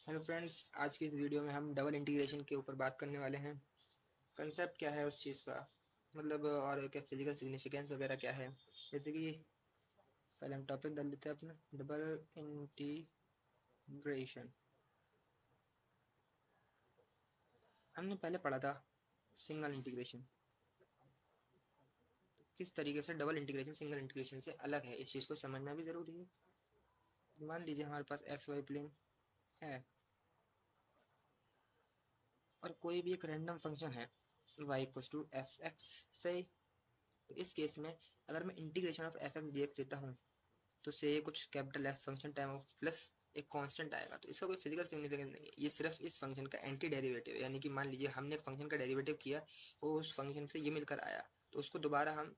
Hello friends, आज की इस वीडियो में हम डबल इंटीग्रेशन के ऊपर बात करने वाले हैं। कंसेप्ट क्या है उस चीज़ का, मतलब और क्या फिजिकल सिग्निफिकेंस वगैरह क्या है। जैसे कि पहले हम टॉपिक डाल लेते हैं अपना डबल इंटीग्रेशन। हमने पहले पढ़ा था सिंगल इंटीग्रेशन। किस तरीके से डबल इंटीग्रेशन सिंगल इंटीग्रेशन से अलग है, इस चीज़ को समझना भी ज़रूरी है। मान लीजिए हमारे पास एक्स वाई प्लेन है और कोई भी एक रैंडम फंक्शन है y equals to F X. सही। तो इस केस में अगर मैं integration of F X D X लेता हूँ तो से कुछ capital F function time of plus एक कांस्टेंट आएगा। तो इसका कोई फिजिकल सिग्निफिकेंस नहीं है, ये सिर्फ इस फंक्शन का एंटी डेरिवेटिव है। यानी कि मान लीजिए हमने एक फंक्शन का डेरिवेटिव किया, वो उस फंक्शन से ये मिलकर आया, तो उसको दोबारा हम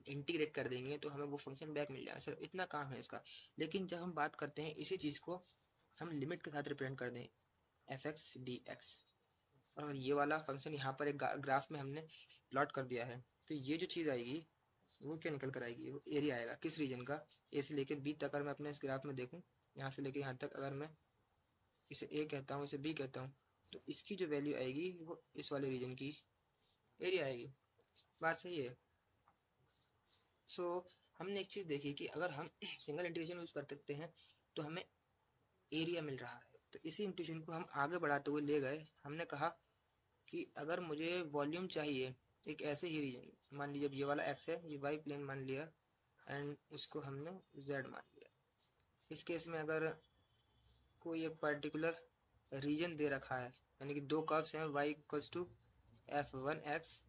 इंटीग्रेट कर देंगे तो हमें वो फंक्शन बैक मिल जाएगा। सिर्फ इतना काम है इसका। लेकिन जब हम बात करते हैं इसी चीज़ को हम लिमिट के साथ रिप्रेजेंट कर दें एफ एक्स डी एक्स, और ये वाला फंक्शन यहाँ पर एक ग्राफ में हमने प्लॉट कर दिया है, तो ये जो चीज़ आएगी वो क्या निकल कर आएगी, वो एरिया आएगा। किस रीजन का? ए से लेके बी तक। अगर मैं अपने इस ग्राफ में देखूँ, यहाँ से लेके यहाँ तक, अगर मैं इसे ए कहता हूँ इसे बी कहता हूँ, तो इसकी जो वैल्यू आएगी वो इस वाले रीजन की एरिया आएगी। बात सही है। सो हमने एक चीज़ देखी कि अगर हम सिंगल इंटीग्रेशन यूज कर सकते हैं तो हमें एरिया मिल रहा है। तो इसी इंटीग्रेशन को हम आगे बढ़ाते हुए ले गए। हमने कहा कि अगर मुझे वॉल्यूम चाहिए एक ऐसे ही रीजन, मान लीजिए ये वाला एक्स है, ये वाई प्लेन मान लिया, एंड इसको हमने जेड मान लिया। इस केस में अगर कोई एक पर्टिकुलर रीजन दे रखा है, यानी कि दो कर्व्स हैं y equals to F one X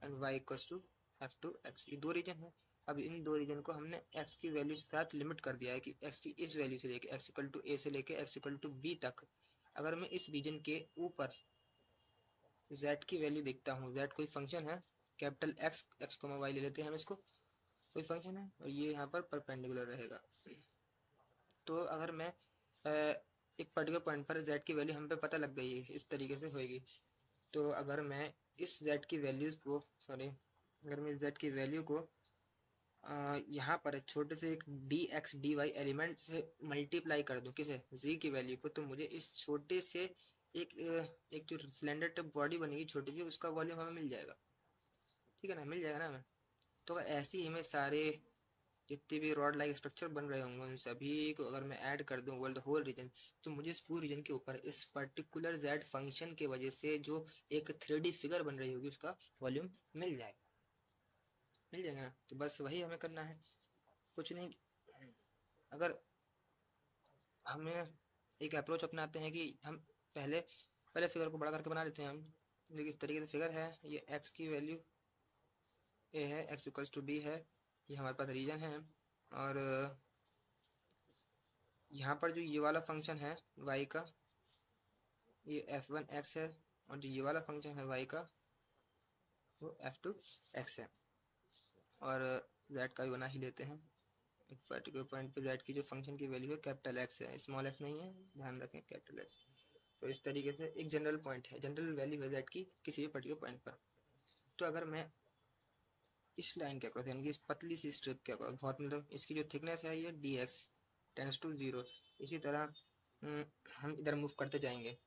and y equals to F two X, ये दो रीजन है। अब इन दो रीजन को हमने x की वैल्यू के साथ लिमिट कर दिया है कि x की इस वैल्यू से लेके x इक्वल टू a से लेके x इक्वल टू b तक, अगर मैं इस रीजन के ऊपर z की वैल्यू देखता हूँ, z कोई फंक्शन है, capital X X comma Y ले लेते हैं हम इसको, कोई फंक्शन है और ये यहाँ पर परपेंडिकुलर रहेगा। तो अगर मैं एक पर्टिकुलर पॉइंट पर z की वैल्यू हम पे पता लग गई है, इस तरीके से होएगी। तो अगर मैं इस z की वैल्यूज को, सॉरी, अगर मैं इस z की वैल्यू को यहाँ पर छोटे से एक D X D Y element से मल्टीप्लाई कर दूं, किसे, z की वैल्यू को, तो मुझे इस छोटे से एक जो सिलेंडर टिप बॉडी बनेगी छोटी सी, उसका वॉल्यूम हमें मिल जाएगा। ठीक है ना, मिल जाएगा ना हमें। तो अगर ऐसे ही हमें सारे जितने भी रॉड लाइक स्ट्रक्चर बन रहे होंगे उन सभी को अगर मैं ऐड कर दूं वर्ल्ड होल रीजन, तो मुझे इस पूरे रीजन के ऊपर इस पर्टिकुलर जेड फंक्शन के वजह से जो एक 3D फिगर बन रही होगी उसका वॉल्यूम मिल जाएगा। मिल जाएगा ना। तो बस वही हमें करना है, कुछ नहीं। अगर हमें एक अप्रोच अपनाते हैं कि हम पहले पहले फिगर को बड़ा करके बना लेते हैं हम। देखिए इस तरीके से फिगर है, ये एक्स की वैल्यू ए है, एक्स इक्वल्स टू बी है, ये हमारे पास रीजन है। और यहाँ पर जो ये वाला फंक्शन है y का, ये एफ वन एक्स है, और जो ये वाला फंक्शन है y का वो एफ टू एक्स है। और z का भी बना ही लेते हैं। एक पर्टिकुलर पॉइंट पे z की जो फंक्शन की वैल्यू है कैपिटल एक्स है, स्मॉल एक्स नहीं है, ध्यान रखें, कैपिटल एक्स। तो इस तरीके से एक जनरल पॉइंट है, जनरल वैल्यू है z की किसी भी पर्टिकुलर पॉइंट पर। तो अगर मैं इस लाइन के अक्रॉस, यानी कि इस पतली सी स्ट्रिप के अक्रॉस, बहुत मतलब इसकी जो थिकनेस है ये D X tends to zero, इसी तरह हम इधर मूव करते जाएंगे।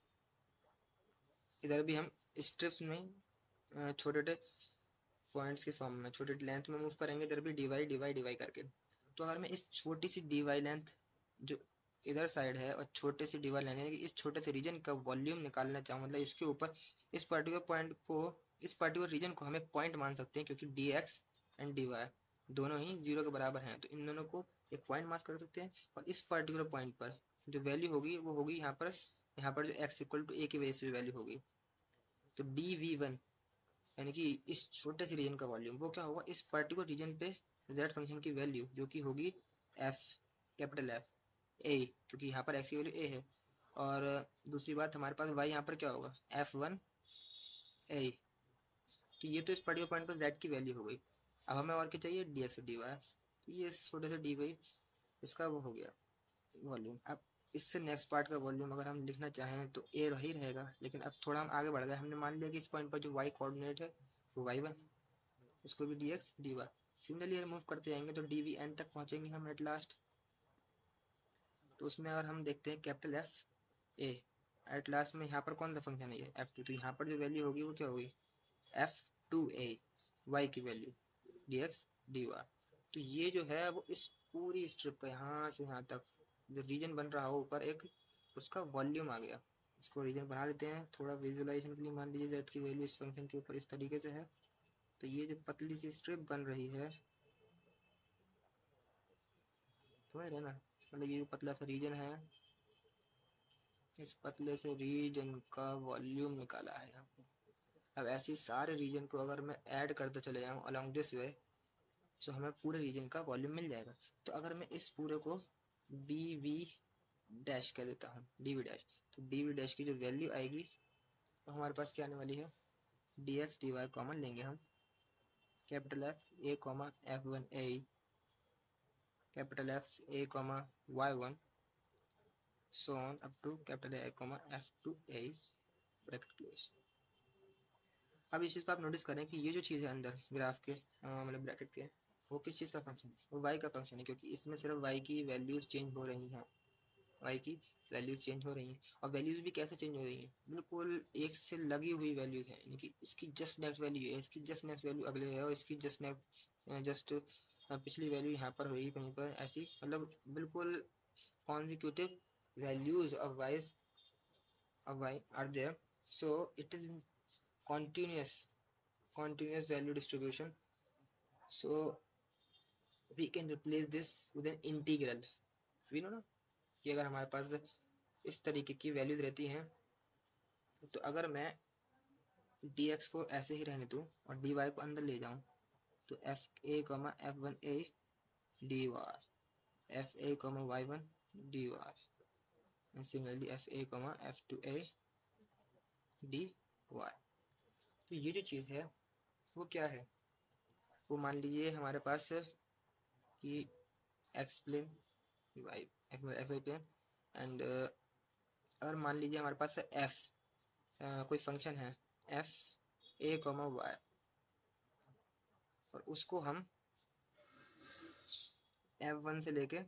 इधर भी हम स्ट्रिप्स में छोटे छोटे पॉइंट्स के फॉर्म में छोटे लेंथ में मूव करेंगे, इधर भी डिवाई डिवाई डिवाई करके। तो अगर मैं इस छोटी सी डिवाई लेंथ जो इधर साइड है और छोटे सी डिवाई लेंथ, यानी कि इस छोटे से रीजन का वॉल्यूम निकालना चाहूँ, मतलब इसके ऊपर इस पर्टिकुलर पॉइंट को, इस पर्टिकुलर रीजन को हम एक पॉइंट मान सकते हैं, क्योंकि D X and D Y दोनों ही जीरो के बराबर हैं, तो इन दोनों को एक पॉइंट मार्क कर सकते हैं। और इस पर्टिकुलर पॉइंट पर जो वैल्यू होगी वो होगी यहाँ पर जो एक्स इक्वल टू ए की वजह से वैल्यू होगी। तो डी वी वन, यानी कि इस छोटे से रीजन का वॉल्यूम, वो क्या होगा, इस पर्टिकुलर रीजन पे z फंक्शन की वैल्यू जो कि होगी f, कैपिटल एफ ए, क्योंकि यहाँ पर x की वैल्यू a है। और दूसरी बात हमारे पास y यहाँ पर क्या होगा, एफ वन ए। तो ये तो इस पर्टिकुलर पॉइंट पर z की वैल्यू हो गई। अब हमें और क्या चाहिए, डी एक्स डी वाई। तो ये इस छोटे से डी वाई इसका वो हो गया वॉल्यूम। अब इससे नेक्स्ट पार्ट का वॉल्यूम अगर हम लिखना चाहें तो ए ही रहेगा, लेकिन अब थोड़ा हम आगे बढ़ गए। हमने मान लिया कि इस पॉइंट पर जो y कोऑर्डिनेट है वो y1, इसको भी D X D Y. Similarly move करते जाएंगे तो डी वी एन तक पहुंचेंगे हम एट लास्ट। तो उसमें अगर हम देखते हैं capital F A. At last में यहाँ पर कौन सा फंक्शन है ये f2, तो यहाँ पर जो वैल्यू होगी वो क्या होगी f2a, y की वैल्यू dx dy। तो ये जो है वो इस पूरी स्ट्रिप का यहाँ से यहाँ तक जो रीजन बन रहा हो ऊपर एक, उसका वॉल्यूम आ गया। इसको रीजन बना लेते हैं थोड़ा विजुअलाइजेशन के लिए। मान लीजिए z की वैल्यू इस फंक्शन के ऊपर इस तरीके से है, तो ये जो पतली सी स्ट्रिप बन रही है, समझ रहे ना, मतलब ये पतला सा रीजन है, इस पतले से रीजन का वॉल्यूम निकाला है हमने। अब ऐसे सारे रीजन को अगर मैं ऐड करते चले जाऊँ अलोंग दिस वे, तो हमें पूरे रीजन का वॉल्यूम मिल जाएगा। तो अगर मैं इस पूरे को डी वी डैश कह देता हूँ, डी वी डैश, तो डी वी डैश की जो वैल्यू आएगी तो हमारे पास क्या आने वाली है, D X D Y common लेंगे हम, capital F A comma F one A, capital F A comma Y one, so on up to capital A comma F2A bracket close. अब इस चीज़ को आप नोटिस करें कि ये जो चीज़ है अंदर ग्राफ के मतलब ब्रैकेट के, वो किस चीज़ का फंक्शन है, वो y का फंक्शन है, क्योंकि इसमें सिर्फ y की वैल्यूज चेंज हो रही हैं, y की वैल्यूज चेंज हो रही हैं। और वैल्यूज भी कैसे चेंज हो रही हैं, बिल्कुल एक से लगी हुई वैल्यूज हैं, यानी कि इसकी जस्ट नेक्स्ट वैल्यू है, इसकी जस्ट नेक्स्ट वैल्यू अगले है, और इसकी जस्ट नेक्स्ट जस्ट पिछली वैल्यू यहाँ पर हुई कहीं पर ऐसी, मतलब बिल्कुल consecutive values of y are there, so it is continuous value distribution, so we can replace this with an integral। we know ना कि अगर हमारे पास इस तरीके की वैल्यूज रहती हैं, तो अगर मैं dx को ऐसे ही रहने दूं और dy को अंदर ले जाऊं, तो f a comma F one A D Y, F A comma Y one D Y, and similarly f a comma F two A D Y. तो ये जो चीज़ है वो क्या है, वो मान लीजिए हमारे पास कि X plane Y, X Y plane, and अगर मान लीजिए हमारे पास एफ कोई फंक्शन है एफ ए कॉमा वाई, और उसको हम एफ वन से लेके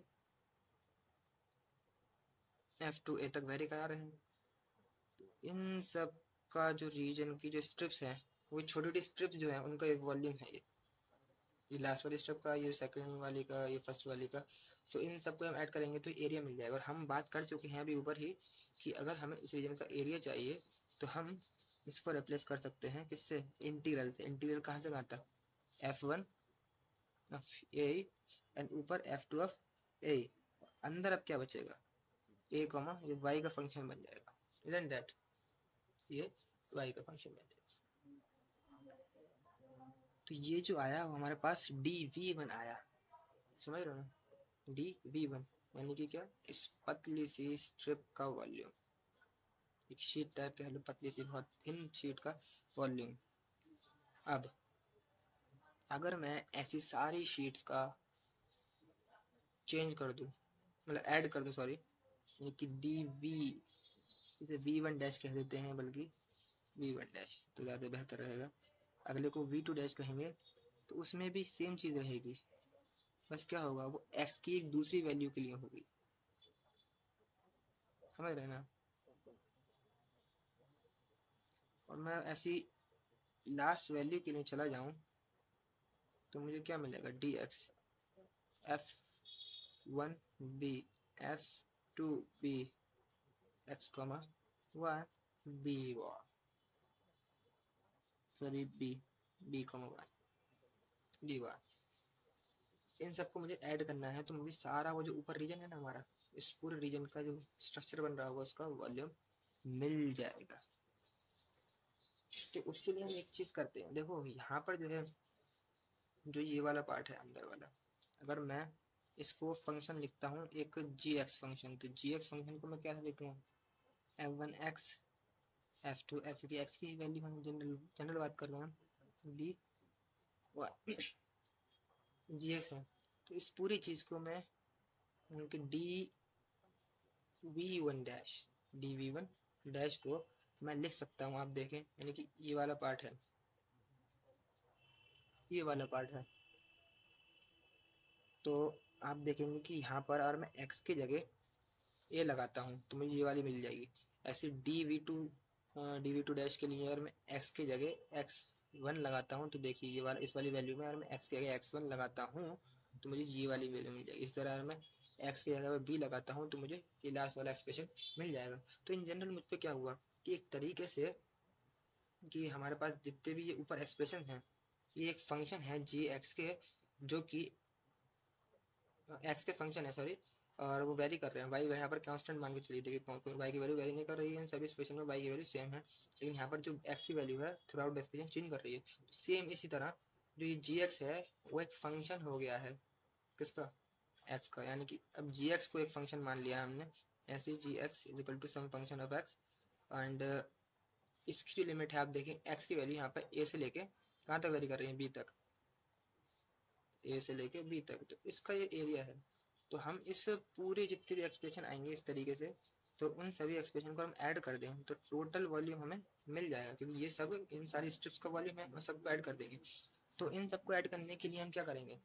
एफ टू ए तक वेरी करा रहे हैं। तो इन सब का जो रीजन की जो स्ट्रिप्स हैं, वो छोटी छोटी स्ट्रिप्स जो है उनका एक वॉल्यूम है, ये लास्ट वाली स्ट्रिप का, ये सेकंड वाली का, ये फर्स्ट वाली का। तो इन सबको हम ऐड करेंगे तो एरिया मिल जाएगा। और हम बात कर चुके हैं अभी ऊपर ही कि अगर हमें इस रीजन का एरिया चाहिए तो हम इसको रिप्लेस कर सकते हैं किससे, इंटीग्रल से। इंटीग्रल कहाँ से आता है, F one of A and ऊपर एफ टू ऑफ ए, अंदर अब क्या बचेगा, ए कॉमा ये वाई का फंक्शन बन जाएगा, इजंट दैट, ये वाई का फंक्शन बन जाएगा। तो ये जो आया वो हमारे पास डी वी वन आया, समझ रहे हो ना, डी वी वन यानी कि क्या, इस पतली सी स्ट्रिप का वॉल्यूम, एक शीट टाइप के, पतली सी बहुत थिन शीट का वॉल्यूम। अब अगर मैं ऐसी सारी शीट्स का चेंज कर दूं, मतलब ऐड कर दूं, सॉरी, यानी कि डी वी, इसे वी वन डैश कह देते हैं, बल्कि वी वन डैश तो ज़्यादा बेहतर रहेगा। अगले को वी टू डैश कहेंगे, तो उसमें भी सेम चीज़ रहेगी, बस क्या होगा, वो एक्स की एक दूसरी वैल्यू के लिए होगी, समझ रहे ना। और मैं ऐसी लास्ट वैल्यू के लिए चला जाऊं तो मुझे क्या मिलेगा, D X F one B F two B X comma Y D Y, sorry B B comma Y D Y. इन सबको मुझे ऐड करना है, तो मुझे सारा वो जो ऊपर रीजन है ना हमारा, इस पूरे रीजन का जो स्ट्रक्चर बन रहा होगा उसका वॉल्यूम मिल जाएगा। तो उसके लिए हम एक चीज़ करते हैं, देखो यहाँ पर जो है, जो ये वाला पार्ट है अंदर वाला, अगर मैं इसको फंक्शन लिखता हूँ एक जी एक्स फंक्शन, तो जी एक्स फंक्शन को मैं क्या लिखूँ, F one X F two x की, एक्स की वैल्यू हम जनरल जनरल बात कर रहे हैं, डी जी एक्स है। तो इस पूरी चीज़ को मैं D V one dash, D V one dash को मैं लिख सकता हूँ, आप देखें, यानी कि ये वाला पार्ट है, ये वाला पार्ट है। तो आप देखेंगे कि यहाँ पर अगर मैं x की जगह a लगाता हूँ तो मुझे ये वाली मिल जाएगी, ऐसे डी वी टू डैश के लिए अगर मैं एक्स की जगह x1 लगाता हूँ तो देखिए ये वाला इस वाली वैल्यू में अगर मैं एक्स की जगह x1 लगाता हूँ तो मुझे ये वाली वैल्यू मिल जाएगी। इस तरह अगर मैं एक्स की जगह b लगाता हूँ तो मुझे ये लास्ट वाला एक्सप्रेशन मिल जाएगा। तो इन जनरल मुझ पे क्या हुआ कि एक तरीके से कि हमारे पास जितने भी ये ऊपर एक्सप्रेशन हैं ये एक फंक्शन है जी एक्स के, जो कि एक्स के फंक्शन है सॉरी, और वो वेरी कर रहे हैं। वाई यहाँ पर कांस्टेंट मान के चलिए, देखिए वाई की वैल्यू वेरी नहीं कर रही है इन सभी एक्सप्रेशन में, वाई की वैल्यू सेम है, लेकिन यहाँ पर जो एक्स की वैल्यू है through out the expression change कर रही है। सेम इसी तरह जो ये जी एक्स है वो एक फंक्शन हो गया है किसका, एक्स का, यानी कि अब जी एक्स को एक फंक्शन मान लिया हमने, ऐसे G X is equal to some function of X. And इसकी जो लिमिट है आप देखें, एक्स की वैल्यू यहाँ पर ए से लेके कहाँ तक वेरी कर रही है, बी तक, ए से लेके बी तक, तो इसका ये एरिया है। तो हम इस पूरे जितने भी एक्सप्रेशन आएंगे इस तरीके से, तो उन सभी एक्सप्रेशन को हम ऐड कर दें तो टोटल वॉल्यूम हमें मिल जाएगा, क्योंकि ये सब इन सारी स्ट्रिप्स का वॉल्यूम है, हम सबको ऐड कर देंगे। तो इन सबको ऐड करने के लिए हम क्या करेंगे,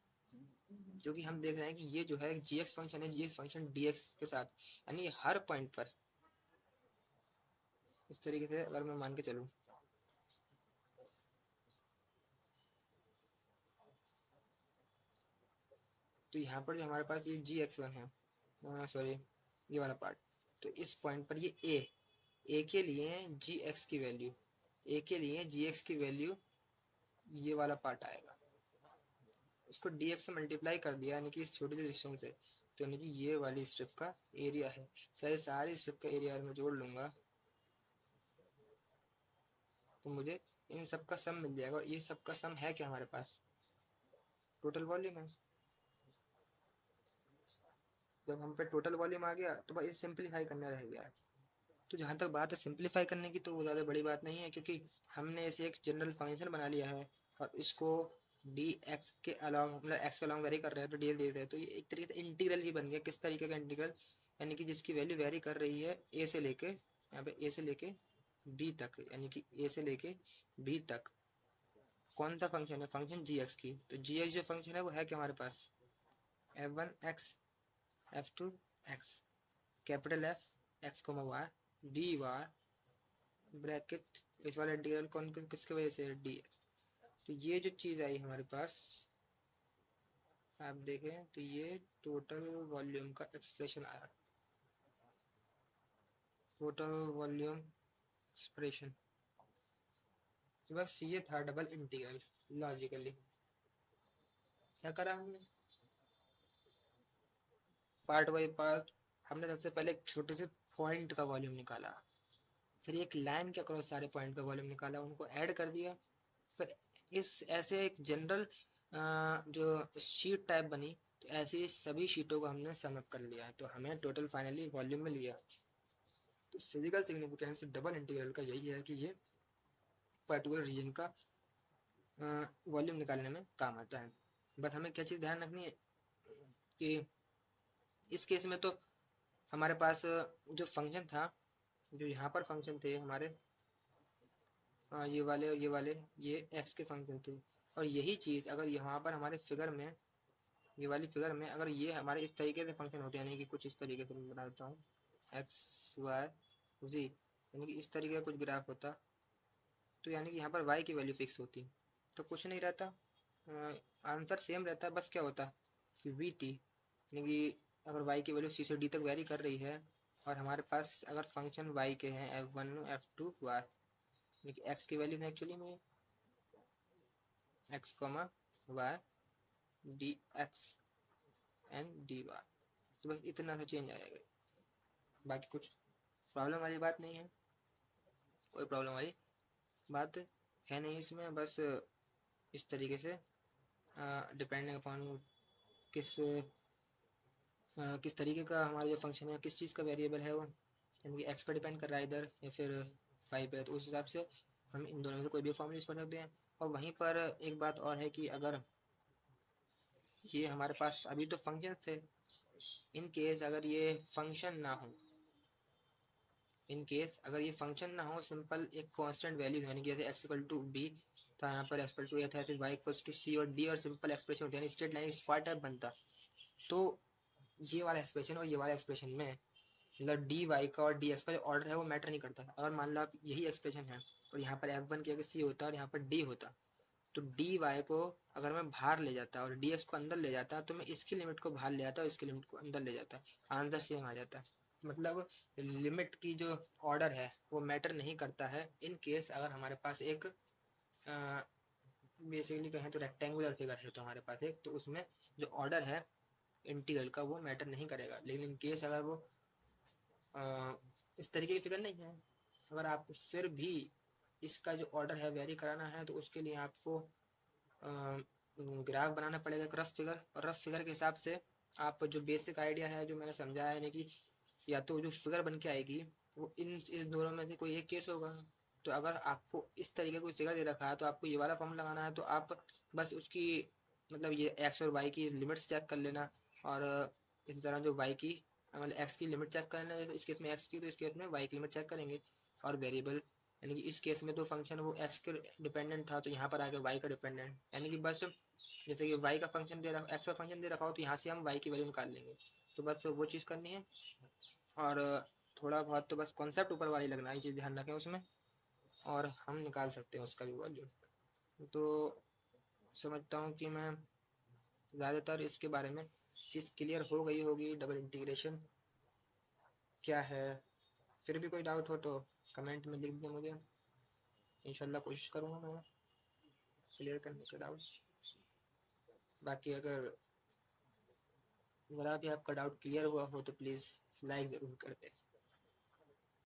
क्योंकि हम देख रहे हैं कि ये जो है जी एक्स फंक्शन है, जी एक्स फंक्शन डी एक्स के साथ, यानी हर पॉइंट पर इस तरीके से अगर मैं मान के चलूँ, तो यहाँ पर जो हमारे पास ये जी एक्स वन है, सॉरी ये वाला पार्ट, तो इस पॉइंट पर ये ए के लिए जी एक्स की वैल्यू, ए के लिए जी एक्स की वैल्यू ये वाला पार्ट आएगा, उसको डी एक्स से मल्टीप्लाई कर दिया यानी कि इस छोटे से डिस्टेंस से, तो यानी कि ये वाली स्ट्रिप का एरिया है। चाहे सारी स्ट्रिप का एरिया मैं जोड़ लूंगा तो मुझे इन सब का सम मिल जाएगा, और ये सब का सम है क्या हमारे पास, टोटल वॉल्यूम है। जब हम पे टोटल वॉल्यूम आ गया तो बस सिंप्लीफाई करना रह गया। तो जहाँ तक बात है सिंप्लीफाई करने की, तो वो ज़्यादा बड़ी बात नहीं है, क्योंकि हमने इसे एक जनरल फंक्शन बना लिया है और इसको डी एक्स के अलॉन्ग, मतलब एक्स के अलॉन्ग वेरी कर रहे हैं तो डी एल दे रहे हैं, तो ये एक तरीके से इंटीग्रल ही बन गया। किस तरीके का इंटीग्रल, यानी कि जिसकी वैल्यू वेरी कर रही है ए से लेके, यहाँ पे ए से लेके बी तक, यानी कि ए से लेके बी तक कौन सा फंक्शन है, फंक्शन जी एक्स की। तो जी एक्स जो फंक्शन है वो है क्या हमारे पास, F one X, F two X, capital F X comma Y D Y bracket, इस वाला इंटीग्रल कौन किसके वजह से, डी एक्स। तो ये जो चीज़ आई हमारे पास आप देखें तो ये टोटल वॉल्यूम का एक्सप्रेशन आया, टोटल वॉल्यूम एक्सप्रेशन। बस ये था डबल इंटीग्रल। लॉजिकली क्या करा हमने, पार्ट बाई पार्ट, हमने सबसे पहले एक छोटे से पॉइंट का वॉल्यूम निकाला, फिर एक लाइन के अक्रॉस सारे पॉइंट का वॉल्यूम निकाला, उनको ऐड कर दिया, फिर इस ऐसे एक जनरल जो शीट टाइप बनी, तो ऐसे सभी शीटों को हमने सम अप कर लिया, तो हमें टोटल फाइनली वॉल्यूम मिल गया। तो फिजिकल सिग्निफिकेंस डबल इंटीग्रल का यही है कि ये पर्टिकुलर रीजन का वॉल्यूम निकालने में काम आता है। बट हमें क्या चीज़ ध्यान रखनी है कि इस केस में तो हमारे पास जो फंक्शन था, जो यहाँ पर फंक्शन थे हमारे, ये वाले और ये वाले, ये एक्स के फंक्शन थे, और यही चीज़ अगर यहाँ पर हमारे फिगर में, ये वाली फिगर में अगर ये हमारे इस तरीके से फंक्शन होते हैं, यानी कि कुछ इस तरीके से मैं बता देता हूँ, एक्स वाई जी, यानी कि इस तरीके का कुछ ग्राफ होता, तो यानी कि यहाँ पर वाई की वैल्यू फिक्स होती, तो कुछ नहीं रहता, आंसर सेम रहता है, बस क्या होता कि वी टी, यानी कि अगर वाई की वैल्यू सी से डी तक वेरी कर रही है और हमारे पास अगर फंक्शन वाई के हैं F one F two Y, यानी कि एक्स की वैल्यू है एक्चुअली में X comma Y D X and D Y, तो बस इतना सा चेंज आएगा, बाकी कुछ प्रॉब्लम वाली बात नहीं है, कोई प्रॉब्लम वाली बात है नहीं इसमें, बस इस तरीके से डिपेंडिंग अपॉन किस किस तरीके का हमारा जो फंक्शन है, किस चीज़ का वेरिएबल है वो, यानी कि एक्स पर डिपेंड कर रहा है इधर या फिर फाइव पे, तो उस हिसाब से हम इन दोनों में से कोई भी फॉर्म यूज़ कर सकते हैं। और वहीं पर एक बात और है कि अगर ये हमारे पास अभी तो फंक्शन थे, इन केस अगर ये फंक्शन ना हो, इन केस अगर ये फंक्शन ना हो, सिंपल एक कांस्टेंट वैल्यू यानी कि जैसे एक्स इक्वल टू बी, तो यहाँ पर एक्स इक्वल टू ए था, ऐसे वाई इक्वल टू सी और डी, और सिंपल एक्सप्रेशन होती है स्ट्रेट लाइन स्क्वायर टाइप बनता, तो ये वाला एक्सप्रेशन और ये वाला एक्सप्रेशन में मतलब डी वाई का और डी एक्स का जो ऑर्डर है वो मैटर नहीं करता। अगर मान लो आप यही एक्सप्रेशन है और यहाँ पर एफ वन की अगर सी होता और यहाँ पर डी होता, तो डी वाई को अगर मैं बाहर ले जाता और डी एक्स को अंदर ले जाता, तो मैं इसकी लिमिट को बाहर ले जाता और इसकी लिमिट को अंदर ले जाता, आंसर सेम आ जाता। मतलब लिमिट की जो ऑर्डर है वो मैटर नहीं करता है इन केस अगर हमारे पास एक बेसिकली कहें तो रेक्टेंगुलर फिगर है तो हमारे पास एक, तो उसमें जो ऑर्डर है इंटीग्रल का वो मैटर नहीं करेगा। लेकिन इन केस अगर वो इस तरीके की फिगर नहीं है, अगर आपको फिर भी इसका जो ऑर्डर है वेरी कराना है, तो उसके लिए आपको ग्राफ बनाना पड़ेगा एक रफ फिगर, और रफ फिगर के हिसाब से आप जो बेसिक आइडिया है जो मैंने समझाया है, यानी कि या तो जो फिगर बन के आएगी वो इस दोनों में से कोई एक केस होगा। तो अगर आपको इस तरीके कोई फिगर दे रखा है तो आपको ये वाला फॉर्म लगाना है, तो आप बस उसकी मतलब ये एक्स और वाई की लिमिट्स चेक कर लेना, और इसी तरह जो वाई की मतलब एक्स की लिमिट चेक कर लेना, इस केस में एक्स की तो इस केस में वाई की लिमिट चेक करेंगे। और वेरिएबल यानी कि इस केस में तो फंक्शन वो एक्स के डिपेंडेंट था, तो यहाँ पर आके वाई का डिपेंडेंट, यानी कि बस जैसे कि वाई का फंक्शन दे रखा, एक्स का फंक्शन दे रखा हो, तो यहाँ से हम वाई की वैल्यू निकाल लेंगे। तो बस वो चीज़ करनी है, और थोड़ा बहुत तो बस कॉन्सेप्ट ऊपर वाली लगना है, ये चीज़ ध्यान रखें उसमें, और हम निकाल सकते हैं उसका भी वैल्यू। तो समझता हूँ कि मैं ज़्यादातर इसके बारे में चीज़ क्लियर हो गई होगी, डबल इंटीग्रेशन क्या है। फिर भी कोई डाउट हो तो कमेंट में लिख दें मुझे, इंशाल्लाह कोशिश करूँगा मैं क्लियर करने का डाउट। बाकी अगर ज़रा भी आपका डाउट क्लियर हुआ हो तो प्लीज़ लाइक ज़रूर कर दें।